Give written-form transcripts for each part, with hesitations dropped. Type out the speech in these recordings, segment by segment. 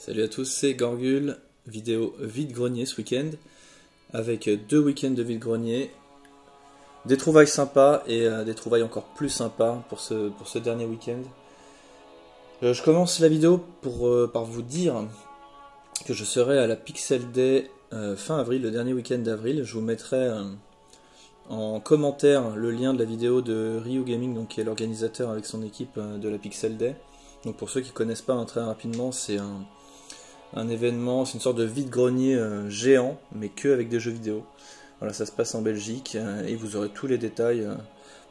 Salut à tous, c'est Gorgule, vidéo vide-grenier ce week-end, avec 2 week-ends de vide-grenier, des trouvailles sympas et des trouvailles encore plus sympas pour ce dernier week-end. Je commence la vidéo par vous dire que je serai à la Pixel Day fin avril, le dernier week-end d'avril. Je vous mettrai en commentaire le lien de la vidéo de Ryu Gaming, donc, qui est l'organisateur avec son équipe de la Pixel Day. Donc pour ceux qui ne connaissent pas, très rapidement, c'est un événement, c'est une sorte de vide-grenier géant, mais que avec des jeux vidéo. Voilà, ça se passe en Belgique et vous aurez tous les détails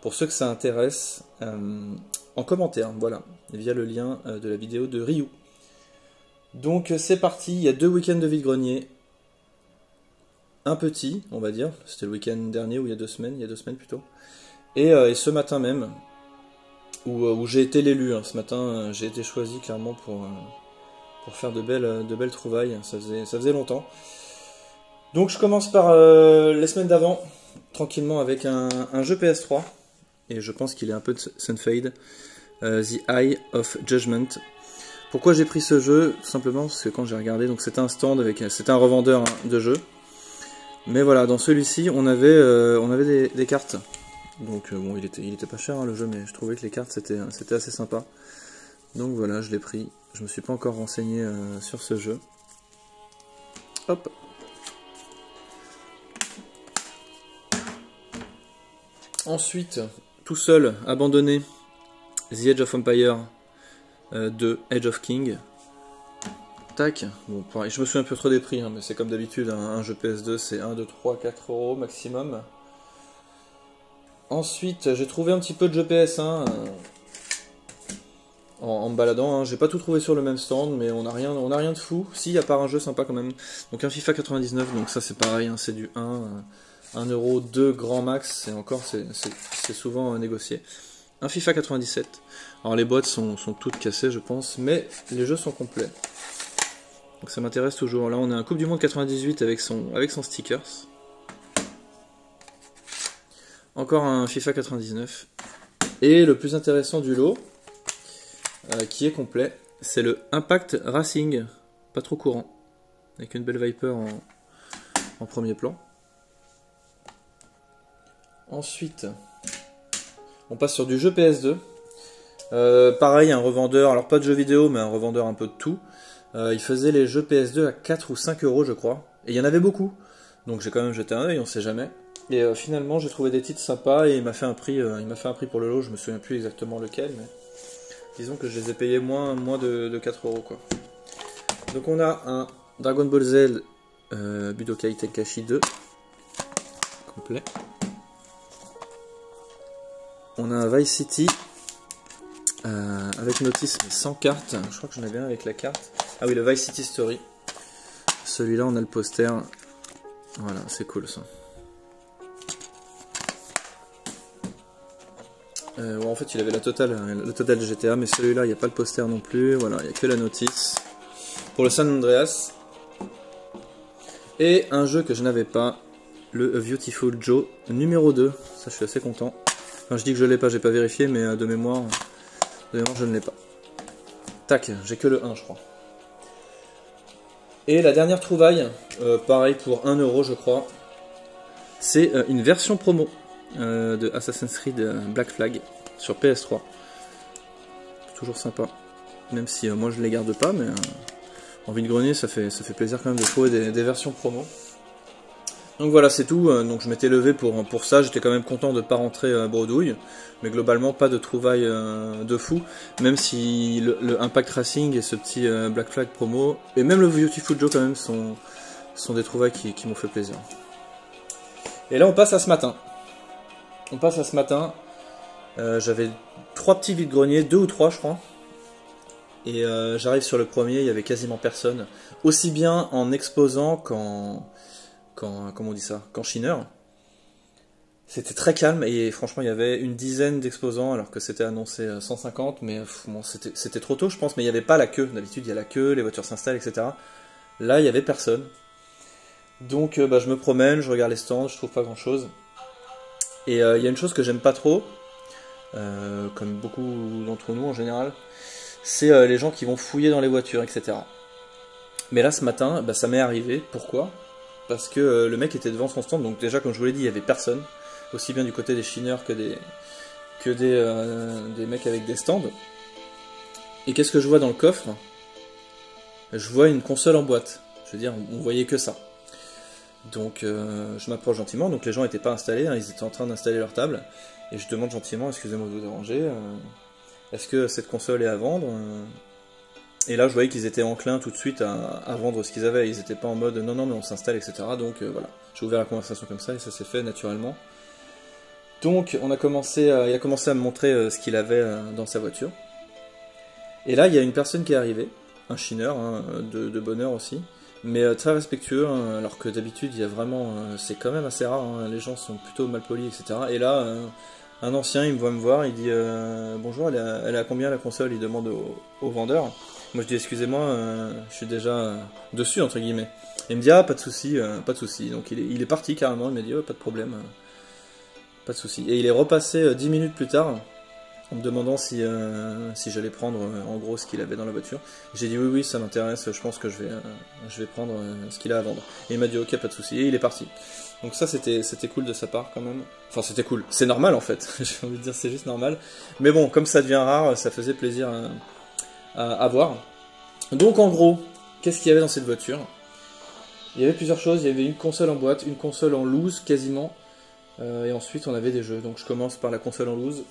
pour ceux que ça intéresse en commentaire, voilà, via le lien de la vidéo de Ryu. Donc c'est parti, il y a 2 week-ends de vide-grenier. Un petit, on va dire, c'était le week-end dernier ou il y a 2 semaines plutôt. Et ce matin même, où j'ai été l'élu, ce matin j'ai été choisi clairement pour faire de belles trouvailles, ça faisait longtemps. Donc je commence par les semaines d'avant, tranquillement avec un jeu PS3, et je pense qu'il est un peu de Sunfade, The Eye of Judgment. Pourquoi j'ai pris ce jeu? Tout simplement parce que quand j'ai regardé, donc c'était un stand, c'était un revendeur de jeux, mais voilà, dans celui-ci on avait des cartes. Donc bon, il était pas cher le jeu, mais je trouvais que les cartes c'était assez sympa. Donc voilà, je l'ai pris. Je me suis pas encore renseigné sur ce jeu. Hop. Ensuite, tout seul, abandonné, The Age of Empire 2, Age of King. Tac. Bon, pareil, je me souviens un peu trop des prix, mais c'est comme d'habitude, un jeu PS2 c'est 1, 2, 3, 4 € maximum. Ensuite, j'ai trouvé un petit peu de jeux PS1 en me baladant. J'ai pas tout trouvé sur le même stand, mais on a rien de fou. Si, à part un jeu sympa quand même. Donc un FIFA 99, donc ça c'est pareil, c'est du 1 euro, 2 grand max, et encore c'est souvent négocié. Un FIFA 97. Alors les boîtes sont toutes cassées je pense, mais les jeux sont complets. Donc ça m'intéresse toujours. Là on a un Coupe du Monde 98 avec son stickers. Encore un FIFA 99. Et le plus intéressant du lot, qui est complet, c'est le Impact Racing. Pas trop courant. Avec une belle Viper en premier plan. Ensuite, on passe sur du jeu PS2. Pareil, un revendeur, alors pas de jeux vidéo, mais un revendeur un peu de tout. Il faisait les jeux PS2 à 4 ou 5 € je crois. Et il y en avait beaucoup. Donc j'ai quand même jeté un œil, on sait jamais. Et finalement j'ai trouvé des titres sympas et il m'a fait un prix pour le lot, je me souviens plus exactement lequel, mais disons que je les ai payés moins de 4 € quoi. Donc on a un Dragon Ball Z Budokai Tenkaichi 2 complet. On a un Vice City avec notice mais sans carte, je crois que j'en avais un avec la carte. Ah oui, le Vice City Story. Celui-là on a le poster, voilà, c'est cool ça. En fait il avait la totale de GTA, mais celui-là il n'y a pas le poster non plus, voilà, il n'y a que la notice. Pour le San Andreas. Et un jeu que je n'avais pas, le A Beautiful Joe numéro 2, ça je suis assez content. Enfin je dis que je l'ai pas, j'ai pas vérifié, mais de mémoire je ne l'ai pas. Tac, j'ai que le 1 je crois. Et la dernière trouvaille, pareil pour 1 € je crois, c'est une version promo de Assassin's Creed Black Flag sur PS3. Toujours sympa, même si moi je les garde pas, mais en vide-grenier ça fait plaisir quand même de trouver des versions promo. Donc voilà, c'est tout. Donc je m'étais levé pour ça, j'étais quand même content de ne pas rentrer bredouille, mais globalement pas de trouvailles de fou, même si le Impact Racing et ce petit Black Flag promo, et même le Beautiful Joe quand même sont des trouvailles qui m'ont fait plaisir. Et là on passe à ce matin. J'avais 3 petits vide-greniers, 2 ou 3 je crois. Et j'arrive sur le premier, il y avait quasiment personne. Aussi bien en exposant qu'en chineur. C'était très calme et franchement il y avait une dizaine d'exposants alors que c'était annoncé 150, mais bon, c'était trop tôt je pense, mais il n'y avait pas la queue. D'habitude il y a la queue, les voitures s'installent, etc. Là il n'y avait personne. Donc je me promène, je regarde les stands, je trouve pas grand chose. Et il y a une chose que j'aime pas trop, comme beaucoup d'entre nous en général, c'est les gens qui vont fouiller dans les voitures, etc. Mais là ce matin, bah, ça m'est arrivé. Pourquoi? Parce que le mec était devant son stand, donc déjà comme je vous l'ai dit, il n'y avait personne, aussi bien du côté des chineurs que des mecs avec des stands. Et qu'est-ce que je vois dans le coffre? Je vois une console en boîte. Je veux dire, on voyait que ça. Donc je m'approche gentiment, donc les gens n'étaient pas installés, hein, ils étaient en train d'installer leur table. Et je demande gentiment, excusez-moi de vous déranger, est-ce que cette console est à vendre? Et là je voyais qu'ils étaient enclins tout de suite à vendre ce qu'ils avaient, ils n'étaient pas en mode non mais on s'installe, etc. Donc voilà, j'ai ouvert la conversation comme ça et ça s'est fait naturellement. Donc il a commencé à me montrer ce qu'il avait dans sa voiture. Et là il y a une personne qui est arrivée, un chineur, hein, de bonne heure aussi, mais très respectueux, hein, alors que d'habitude il y a vraiment, c'est quand même assez rare, hein, les gens sont plutôt mal polis, etc. Et là, un ancien, il me voir, il dit bonjour, elle est à combien la console? Il demande au vendeur. Moi je dis excusez-moi, je suis déjà dessus entre guillemets. Et il me dit ah pas de souci, pas de souci. Donc il est parti carrément, il m'a dit oh, pas de problème, pas de souci. Et il est repassé 10 minutes plus tard en me demandant si j'allais prendre en gros ce qu'il avait dans la voiture. J'ai dit oui ça m'intéresse, je pense que je vais prendre ce qu'il a à vendre. Et il m'a dit ok pas de souci et il est parti. Donc ça c'était cool de sa part quand même. Enfin c'était cool, c'est normal en fait, j'ai envie de dire c'est juste normal. Mais bon comme ça devient rare, ça faisait plaisir à voir. Donc en gros, qu'est-ce qu'il y avait dans cette voiture? Il y avait plusieurs choses, il y avait une console en boîte, une console en loose quasiment, et ensuite on avait des jeux. Donc je commence par la console en loose.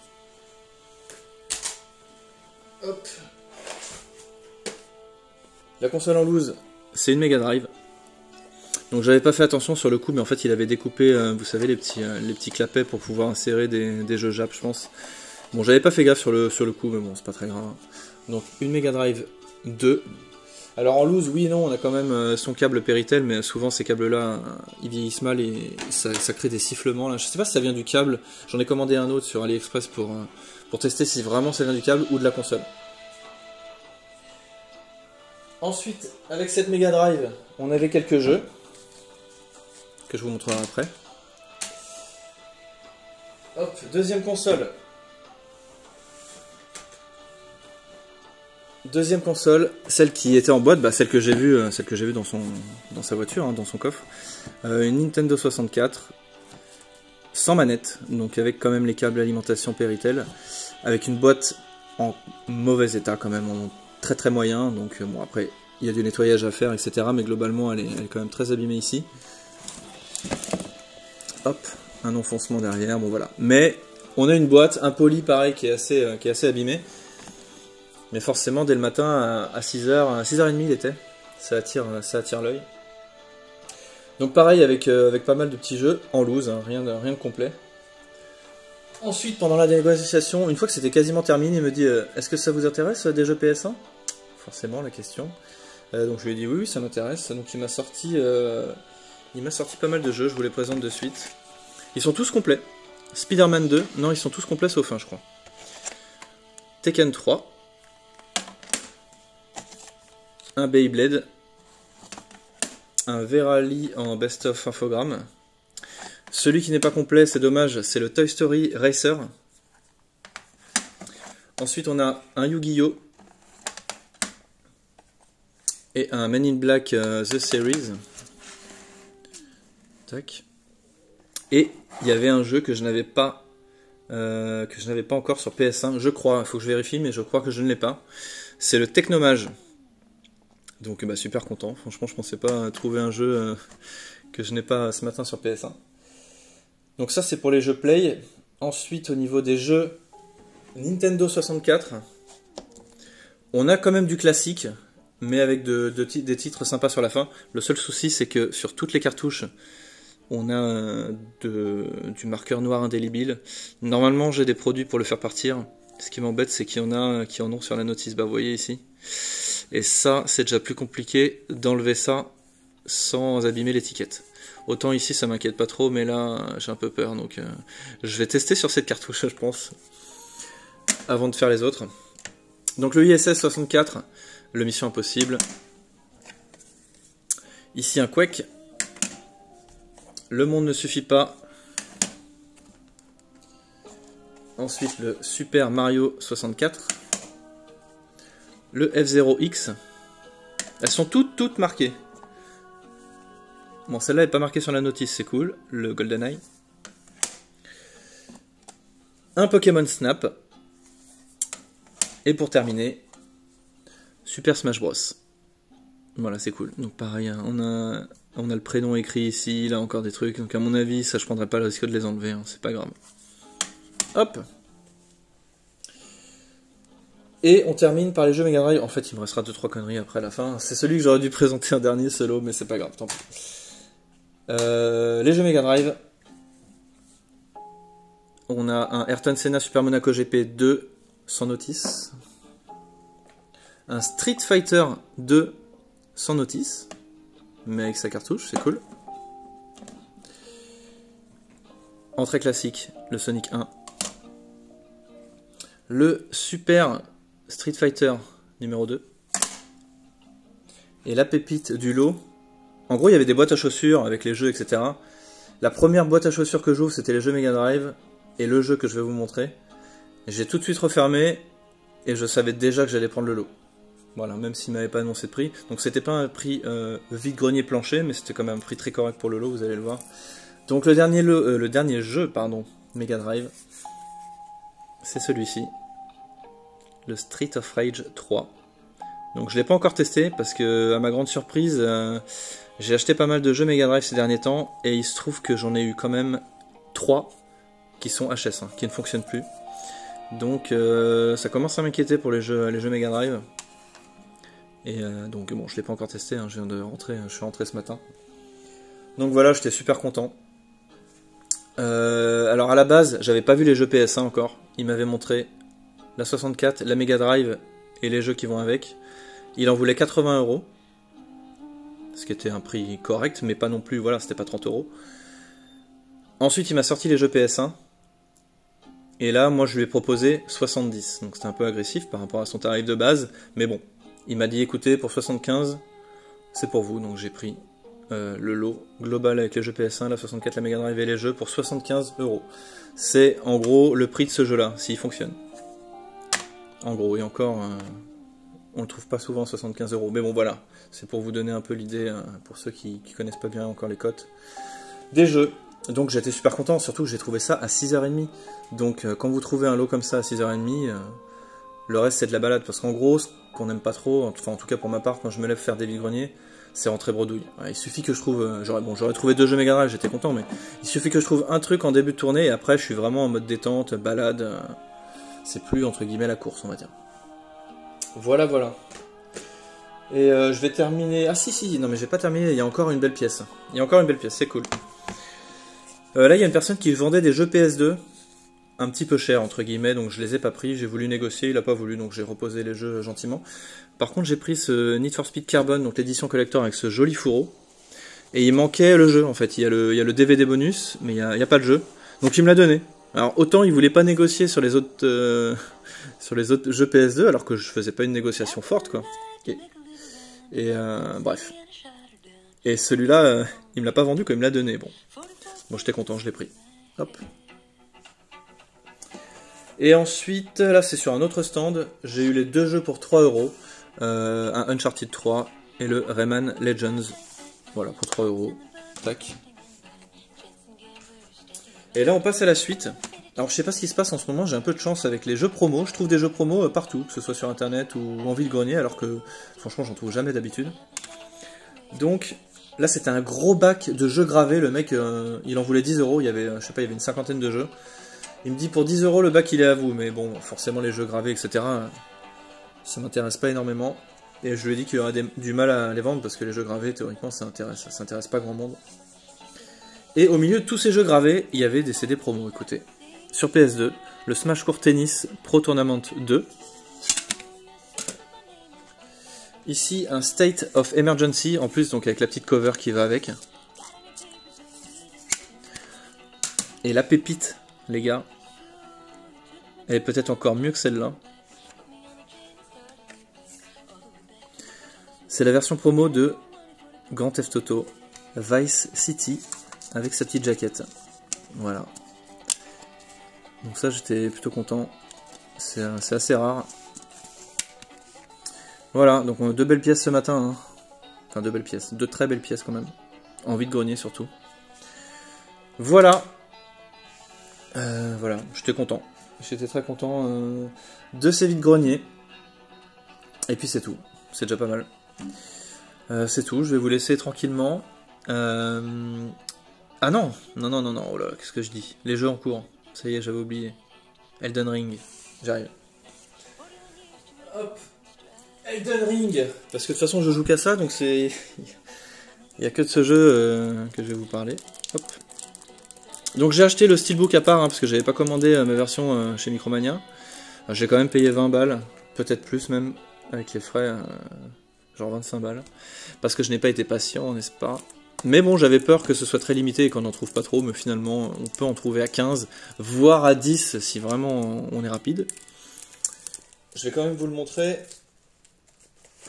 Hop. La console en loose, c'est une Mega Drive. Donc j'avais pas fait attention sur le coup, mais en fait il avait découpé, vous savez, les petits clapets pour pouvoir insérer des jeux Jap, je pense. Bon, j'avais pas fait gaffe sur le coup, mais bon, c'est pas très grave. Donc une Mega Drive 2. Alors en loose, oui et non, on a quand même son câble Péritel, mais souvent ces câbles-là, ils vieillissent mal et ça crée des sifflements. Là. Je sais pas si ça vient du câble, j'en ai commandé un autre sur AliExpress pour tester si vraiment ça vient du câble ou de la console. Ensuite, avec cette Mega Drive, on avait quelques jeux, que je vous montrerai après. Hop, deuxième console. Deuxième console, celle qui était en boîte, bah celle que j'ai vue dans sa voiture, hein, dans son coffre. Une Nintendo 64, sans manette, donc avec quand même les câbles alimentation Péritel, avec une boîte en mauvais état quand même, en très très moyen, donc bon après il y a du nettoyage à faire, etc. Mais globalement elle est quand même très abîmée ici. Hop, un enfoncement derrière, bon voilà. Mais on a une boîte, un poly pareil qui est assez abîmé. Mais forcément, dès le matin, à 6h, à 6h30 il était. Ça attire l'œil. Donc pareil, avec pas mal de petits jeux, en loose, hein, rien de complet. Ensuite, pendant la négociation, une fois que c'était quasiment terminé, il me dit est-ce que ça vous intéresse des jeux PS1? Forcément, la question. Donc je lui ai dit oui, ça m'intéresse. Donc il m'a sorti pas mal de jeux, je vous les présente de suite. Ils sont tous complets. Spider-Man 2, non, ils sont tous complets sauf un, je crois. Tekken 3. Un Beyblade, un Verali en best-of infogramme. Celui qui n'est pas complet, c'est dommage, c'est le Toy Story Racer. Ensuite, on a un Yu-Gi-Oh! Et un Men in Black The Series. Tac. Et il y avait un jeu que je n'avais pas encore sur PS1, je crois, il faut que je vérifie, mais je crois que je ne l'ai pas. C'est le Technomage. Donc bah, super content, franchement je pensais pas trouver un jeu que je n'ai pas ce matin sur PS1. Donc ça c'est pour les jeux Play. Ensuite au niveau des jeux Nintendo 64, on a quand même du classique, mais avec des titres sympas sur la fin. Le seul souci c'est que sur toutes les cartouches, on a du marqueur noir indélébile. Normalement j'ai des produits pour le faire partir. Ce qui m'embête c'est qu'il y en a qui en ont sur la notice, bah vous voyez ici. Et ça, c'est déjà plus compliqué d'enlever ça sans abîmer l'étiquette. Autant ici, ça m'inquiète pas trop, mais là, j'ai un peu peur. Donc, je vais tester sur cette cartouche, je pense, avant de faire les autres. Donc, le ISS 64, le Mission Impossible. Ici, un Quake. Le monde ne suffit pas. Ensuite, le Super Mario 64. Le F0X, Elles sont toutes marquées. Bon, celle-là n'est pas marquée sur la notice, c'est cool. Le GoldenEye. Un Pokémon Snap. Et pour terminer, Super Smash Bros. Voilà, c'est cool. Donc pareil, hein, on a le prénom écrit ici, là encore des trucs. Donc à mon avis, ça je prendrais pas le risque de les enlever, hein, c'est pas grave. Hop. Et on termine par les jeux Mega Drive. En fait, il me restera 2-3 conneries après la fin. C'est celui que j'aurais dû présenter en dernier solo, mais c'est pas grave, tant pis. Les jeux Mega Drive. On a un Ayrton Senna Super Monaco GP 2 sans notice. Un Street Fighter 2 sans notice, mais avec sa cartouche, c'est cool. Entrée classique, le Sonic 1. Le Super Street Fighter numéro 2. Et la pépite du lot. En gros, il y avait des boîtes à chaussures avec les jeux, etc. La première boîte à chaussures que j'ouvre, c'était les jeux Mega Drive et le jeu que je vais vous montrer. J'ai tout de suite refermé et je savais déjà que j'allais prendre le lot. Voilà, même s'il ne m'avait pas annoncé de prix. Donc c'était pas un prix vide-grenier plancher, mais c'était quand même un prix très correct pour le lot, vous allez le voir. Donc le dernier jeu, Mega Drive, c'est celui-ci. Le Street of Rage 3. Donc je ne l'ai pas encore testé, parce que à ma grande surprise, j'ai acheté pas mal de jeux Mega Drive ces derniers temps, et il se trouve que j'en ai eu quand même 3 qui sont HS, hein, qui ne fonctionnent plus. Donc ça commence à m'inquiéter pour les jeux Mega Drive. Et donc bon, je l'ai pas encore testé, hein, je viens de rentrer, je suis rentré ce matin. Donc voilà, j'étais super content. Alors à la base, j'avais pas vu les jeux PS1 encore. Il m'avait montré la 64, la Mega Drive et les jeux qui vont avec. Il en voulait 80 €, ce qui était un prix correct, mais pas non plus, voilà, c'était pas 30 €. Ensuite, il m'a sorti les jeux PS1. Et là, moi, je lui ai proposé 70. Donc c'était un peu agressif par rapport à son tarif de base, mais bon. Il m'a dit, écoutez, pour 75, c'est pour vous. Donc j'ai pris le lot global avec les jeux PS1, la 64, la Mega Drive et les jeux pour 75 €. C'est en gros le prix de ce jeu-là, s'il fonctionne. En gros, et encore, on le trouve pas souvent 75 €. Mais bon, voilà, c'est pour vous donner un peu l'idée, pour ceux qui connaissent pas bien encore les cotes des jeux. Donc j'étais super content, surtout que j'ai trouvé ça à 6h30. Donc quand vous trouvez un lot comme ça à 6h30, le reste c'est de la balade. Parce qu'en gros, ce qu'on n'aime pas trop, enfin en tout cas pour ma part, quand je me lève faire des vide-greniers, c'est rentrer bredouille. Il suffit que je trouve, j'aurais trouvé 2 jeux Mega Drive, j'étais content, mais il suffit que je trouve un truc en début de tournée, et après je suis vraiment en mode détente, balade, c'est plus entre guillemets la course, on va dire. Voilà, voilà. Et je vais terminer, non mais j'ai pas terminé, il y a encore une belle pièce. Il y a encore une belle pièce, c'est cool. Là il y a une personne qui vendait des jeux PS2, un petit peu cher entre guillemets, donc je les ai pas pris, j'ai voulu négocier, il a pas voulu, donc j'ai reposé les jeux gentiment. Par contre j'ai pris ce Need for Speed Carbon, donc l'édition collector avec ce joli fourreau, et il manquait le jeu en fait, il y a le DVD bonus, mais il y a pas de jeu, donc il me l'a donné. Alors autant il voulait pas négocier sur les autres jeux PS2, alors que je faisais pas une négociation forte quoi. Et bref. Et celui-là, il me l'a pas vendu quand il me l'a donné, bon. Bon, j'étais content, je l'ai pris. Hop. Et ensuite, là c'est sur un autre stand, j'ai eu les 2 jeux pour 3 €, un Uncharted 3 et le Rayman Legends, voilà, pour 3 €, tac. Et là on passe à la suite. Alors je sais pas ce qui se passe en ce moment, j'ai un peu de chance avec les jeux promo, je trouve des jeux promo partout, que ce soit sur internet ou en vide-grenier, alors que franchement j'en trouve jamais d'habitude. Donc là c'était un gros bac de jeux gravés, le mec il en voulait 10 €, il y avait, je sais pas, il y avait une cinquantaine de jeux. Il me dit pour 10 € le bac il est à vous, mais bon, forcément les jeux gravés, etc., ça m'intéresse pas énormément. Et je lui ai dit qu'il y aurait du mal à les vendre, parce que les jeux gravés, théoriquement, ça intéresse pas grand monde. Et au milieu de tous ces jeux gravés, il y avait des CD promo, écoutez. Sur PS2, le Smash Court Tennis Pro Tournament 2. Ici, un State of Emergency, en plus, donc avec la petite cover qui va avec. Et la pépite, les gars, elle est peut-être encore mieux que celle-là. C'est la version promo de Grand Theft Auto Vice City avec sa petite jaquette. Voilà. Donc ça, j'étais plutôt content. C'est assez rare. Voilà, donc 2 belles pièces ce matin. Hein. Enfin, 2 belles pièces. 2 très belles pièces quand même. En vide-grenier surtout. Voilà. Voilà, j'étais content. J'étais très content de ces vide-greniers. Et puis c'est tout. C'est déjà pas mal. C'est tout, je vais vous laisser tranquillement. Ah non, non, oh là, qu'est-ce que je dis? Les jeux en cours. Ça y est, j'avais oublié. Elden Ring. J'arrive. Hop. Elden Ring. Parce que de toute façon, je joue qu'à ça, donc c'est... Il n'y a que de ce jeu que je vais vous parler. Hop. Donc j'ai acheté le steelbook à part, hein, parce que j'avais pas commandé ma version chez Micromania. J'ai quand même payé 20 balles, peut-être plus même, avec les frais, genre 25 balles. Parce que je n'ai pas été patient, n'est-ce pas? Mais bon, j'avais peur que ce soit très limité et qu'on n'en trouve pas trop, mais finalement, on peut en trouver à 15, voire à 10 si vraiment on est rapide. Je vais quand même vous le montrer.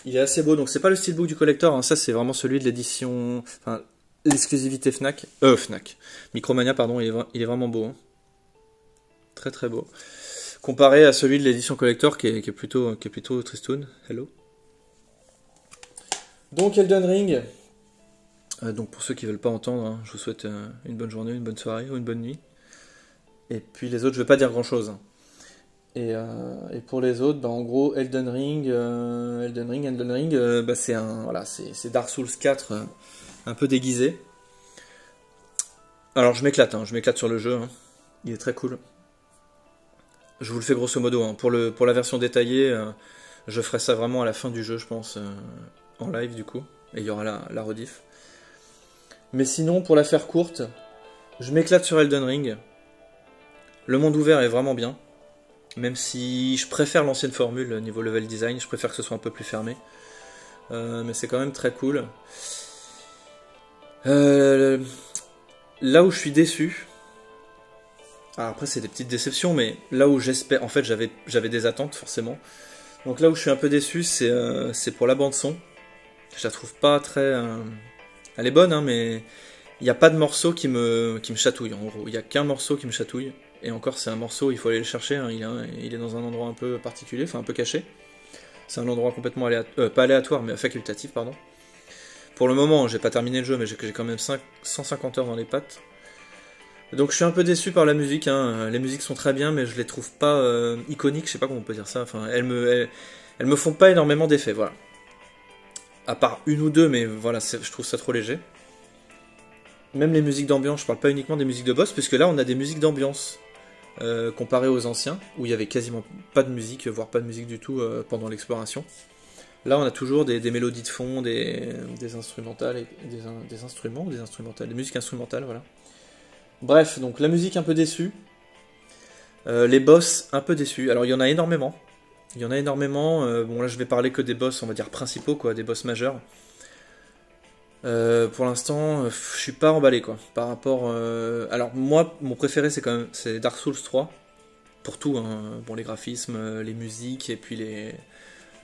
Il est assez beau, donc c'est pas le steelbook du collector, hein, ça c'est vraiment celui de l'édition... Enfin, l'exclusivité Fnac. Fnac. Micromania, pardon, il est vraiment beau. Hein. Très très beau. Comparé à celui de l'édition collector qui est plutôt tristoun. Hello. Donc Elden Ring. Donc pour ceux qui veulent pas entendre, hein, je vous souhaite une bonne journée, une bonne soirée ou une bonne nuit. Et puis les autres, je vais pas dire grand chose. Et pour les autres, bah, en gros, Elden Ring, bah, c'est voilà, c'est Dark Souls 4 un peu déguisé. Alors je m'éclate, hein, je m'éclate sur le jeu. Hein. Il est très cool. Je vous le fais grosso modo. Hein. Pour la version détaillée, je ferai ça vraiment à la fin du jeu, je pense, en live du coup. Et il y aura la rediff. Mais sinon, pour la faire courte, je m'éclate sur Elden Ring. Le monde ouvert est vraiment bien. Même si je préfère l'ancienne formule niveau level design, je préfère que ce soit un peu plus fermé. Mais c'est quand même très cool. Là où je suis déçu... Alors après c'est des petites déceptions, mais là où j'espère... En fait j'avais des attentes forcément. Donc là où je suis un peu déçu, c'est pour la bande son. Je la trouve pas très... Elle est bonne, hein, mais il n'y a pas de morceau qui me chatouille, en gros. Il n'y a qu'un morceau qui me chatouille. Et encore, c'est un morceau, il faut aller le chercher. Hein, il est dans un endroit un peu particulier, enfin un peu caché. C'est un endroit complètement pas aléatoire, mais facultatif, pardon. Pour le moment, j'ai pas terminé le jeu, mais j'ai quand même 150 heures dans les pattes. Donc je suis un peu déçu par la musique. Hein. Les musiques sont très bien, mais je les trouve pas iconiques. Je sais pas comment on peut dire ça. Enfin, elles me font pas énormément d'effet, voilà. À part une ou deux, mais voilà, je trouve ça trop léger. Même les musiques d'ambiance, je parle pas uniquement des musiques de boss, puisque là on a des musiques d'ambiance comparé aux anciens, où il y avait quasiment pas de musique, voire pas de musique du tout pendant l'exploration. Là on a toujours des mélodies de fond, des instrumentales, et des instruments, des instrumentales, des musiques instrumentales, voilà. Bref, donc la musique un peu déçue, les boss un peu déçus. Alors il y en a énormément. Il y en a énormément, bon là je vais parler que des boss, on va dire principaux, quoi, des boss majeurs. Pour l'instant, je suis pas emballé, quoi, par rapport... Alors moi, mon préféré c'est Dark Souls 3, pour tout, hein. Bon, les graphismes, les musiques, et puis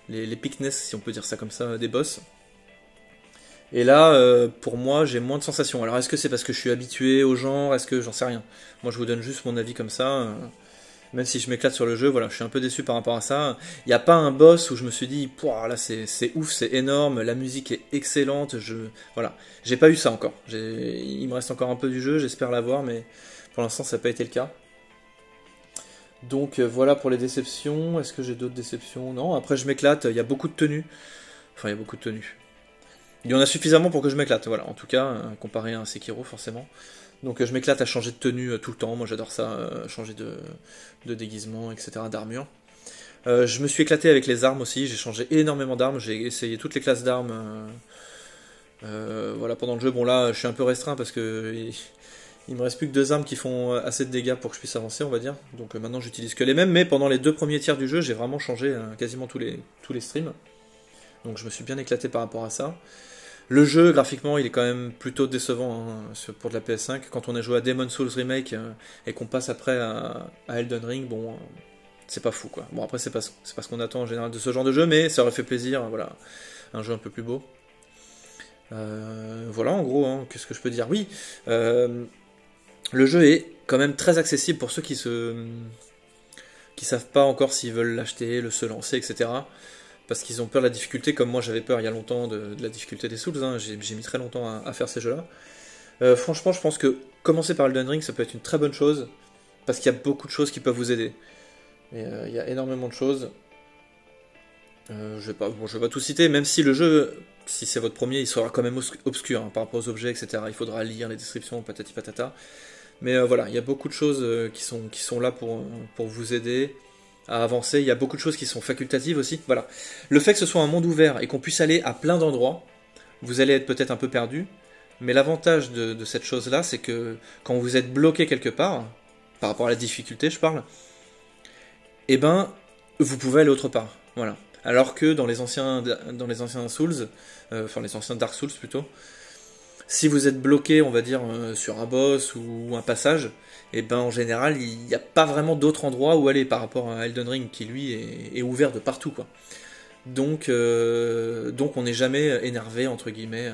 les pickness, si on peut dire ça comme ça, des boss. Et là, pour moi, j'ai moins de sensations. Alors est-ce que c'est parce que je suis habitué au genre, est-ce que j'en sais rien. Moi je vous donne juste mon avis comme ça... Même si je m'éclate sur le jeu, voilà, je suis un peu déçu par rapport à ça. Il n'y a pas un boss où je me suis dit, là c'est ouf, c'est énorme, la musique est excellente. Voilà, j'ai pas eu ça encore. Il me reste encore un peu du jeu, j'espère l'avoir, mais pour l'instant ça n'a pas été le cas. Donc voilà pour les déceptions. Est-ce que j'ai d'autres déceptions? Non, après je m'éclate, il y a beaucoup de tenues. Enfin, il y a beaucoup de tenues. Il y en a suffisamment pour que je m'éclate, voilà, en tout cas, comparé à un Sekiro, forcément. Donc je m'éclate à changer de tenue tout le temps, moi j'adore ça, changer de déguisement, etc., d'armure. Je me suis éclaté avec les armes aussi, j'ai changé énormément d'armes, j'ai essayé toutes les classes d'armes voilà, pendant le jeu. Bon là je suis un peu restreint parce que il me reste plus que 2 armes qui font assez de dégâts pour que je puisse avancer, on va dire. Donc maintenant j'utilise que les mêmes, mais pendant les 2 premiers tiers du jeu j'ai vraiment changé quasiment tous les streams. Donc je me suis bien éclaté par rapport à ça. Le jeu, graphiquement, il est quand même plutôt décevant hein, pour de la PS5. Quand on a joué à Demon's Souls Remake et qu'on passe après à Elden Ring, bon, c'est pas fou, quoi. Bon, après, c'est pas ce qu'on attend en général de ce genre de jeu, mais ça aurait fait plaisir, voilà, un jeu un peu plus beau. Voilà, en gros, hein, qu'est-ce que je peux dire? Oui, le jeu est quand même très accessible pour ceux qui savent pas encore s'ils veulent l'acheter, se lancer, etc. parce qu'ils ont peur de la difficulté, comme moi j'avais peur il y a longtemps de la difficulté des Souls, hein. J'ai mis très longtemps à faire ces jeux-là. Franchement, je pense que commencer par Elden Ring, ça peut être une très bonne chose, parce qu'il y a beaucoup de choses qui peuvent vous aider. Et il y a énormément de choses. Je vais pas tout citer, même si le jeu, si c'est votre premier, il sera quand même obscur hein, par rapport aux objets, etc. Il faudra lire les descriptions, patati patata. Mais voilà, il y a beaucoup de choses qui sont là pour vous aider à avancer. Il y a beaucoup de choses qui sont facultatives aussi. Voilà. Le fait que ce soit un monde ouvert et qu'on puisse aller à plein d'endroits, vous allez être peut-être un peu perdu. Mais l'avantage de cette chose-là, c'est que quand vous êtes bloqué quelque part, par rapport à la difficulté, je parle, eh ben, vous pouvez aller autre part. Voilà. Alors que dans les anciens Souls, enfin les anciens Dark Souls plutôt, si vous êtes bloqué, on va dire, sur un boss ou un passage, et ben en général, il n'y a pas vraiment d'autre endroit où aller par rapport à Elden Ring qui lui est ouvert de partout, quoi. Donc on n'est jamais énervé entre guillemets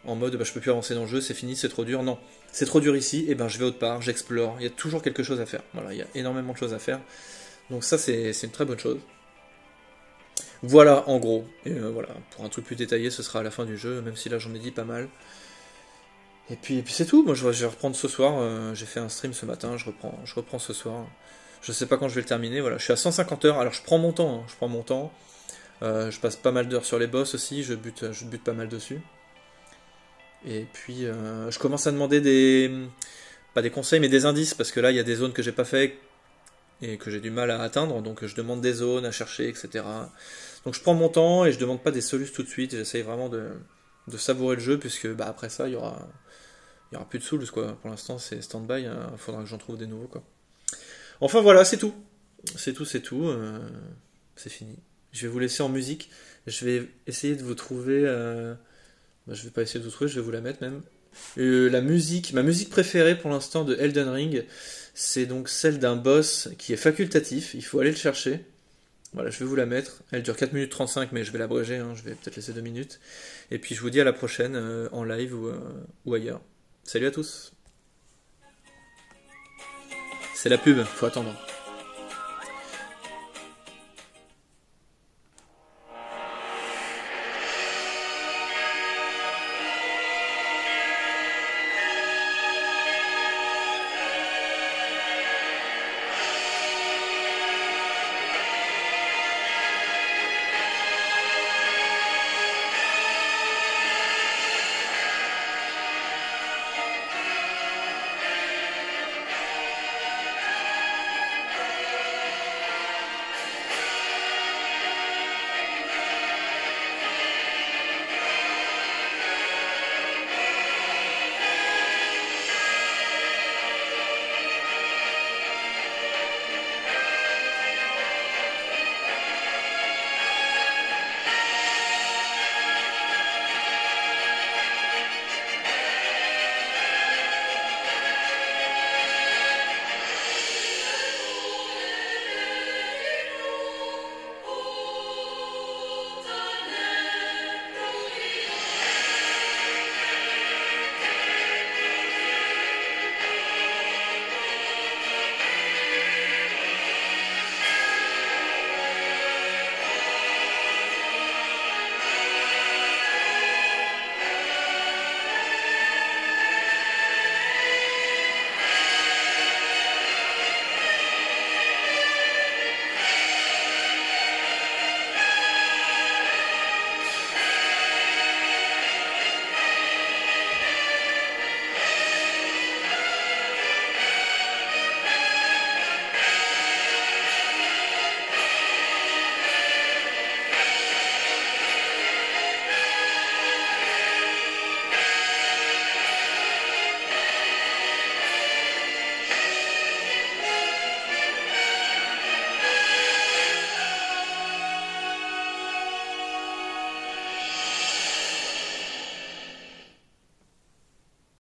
en mode bah, je peux plus avancer dans le jeu, c'est fini, c'est trop dur. Non, c'est trop dur ici, et ben je vais autre part, j'explore. Il y a toujours quelque chose à faire. Voilà, il y a énormément de choses à faire. Donc ça c'est une très bonne chose. Voilà en gros. Et voilà, pour un truc plus détaillé, ce sera à la fin du jeu, même si là j'en ai dit pas mal. Et puis c'est tout, moi je vais reprendre ce soir, j'ai fait un stream ce matin, je reprends ce soir. Je sais pas quand je vais le terminer, voilà, je suis à 150 heures, alors je prends mon temps, hein, je prends mon temps. Je passe pas mal d'heures sur les boss aussi, je bute pas mal dessus. Et puis je commence à demander pas des conseils, mais des indices, parce que là il y a des zones que j'ai pas fait et que j'ai du mal à atteindre, donc je demande des zones à chercher, etc. Donc je prends mon temps et je demande pas des solutions tout de suite, j'essaye vraiment de savourer le jeu, puisque bah, après ça il y aura plus de Souls, quoi. Pour l'instant, c'est stand-by. Il faudra que j'en trouve des nouveaux, quoi. Enfin, voilà, c'est tout. C'est tout. C'est fini. Je vais vous laisser en musique. Je vais essayer de vous trouver... je vais pas essayer de vous trouver, je vais vous la mettre même. Ma musique préférée pour l'instant de Elden Ring, c'est donc celle d'un boss qui est facultatif. Il faut aller le chercher. Voilà, je vais vous la mettre. Elle dure 4 minutes 35, mais je vais l'abréger. Hein. Je vais peut-être laisser 2 minutes. Et puis, je vous dis à la prochaine, en live ou ailleurs. Salut à tous. C'est la pub, faut attendre.